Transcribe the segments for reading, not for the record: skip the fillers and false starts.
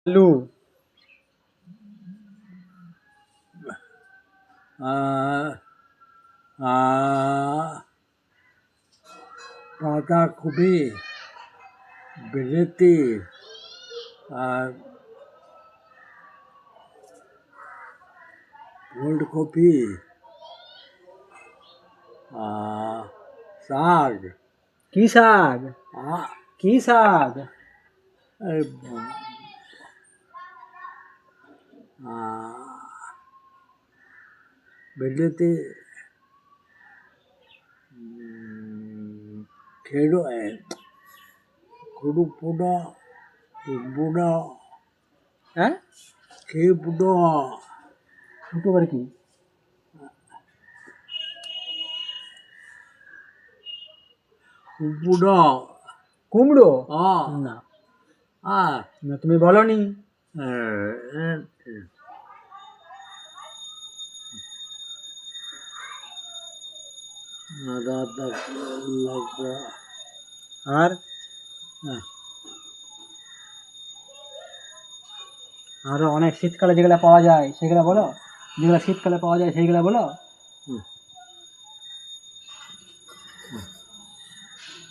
আলু, বাঁধাকপি, বিলেতি, ফুলকপি, শাক, কি শাক? কি শাক? এই, বিলেতি, কুড়ুপুনা, বুনা, হ্যাঁ, খেপুনা, দুটো করে কি? বুনা, কুমড়ো? আ না, আ না তুমি বলনি। আর আরো অনেক শীতকালে যেগুলো পাওয়া যায় সেগুলো বলো, যেগুলো শীতকালে পাওয়া যায় সেইগুলো বলো।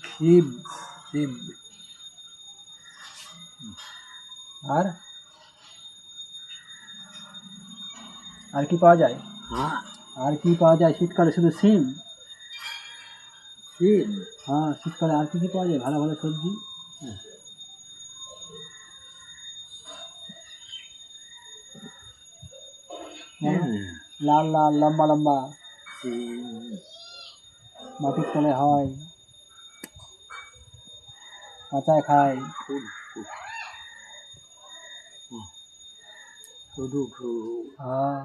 শিব শিব আর আর কি পাওয়া যায়? আর কি পাওয়া যায় শীতকালে? শুধু সিম? শিব হ্যাঁ, শীতকালে আর কি কি পাওয়া যায় ভালো ভালো সবজি? লাল লাল লম্বা লম্বা মাটির তলে হয়, কাঁচায় খায়। সরু সরু হ্যাঁ।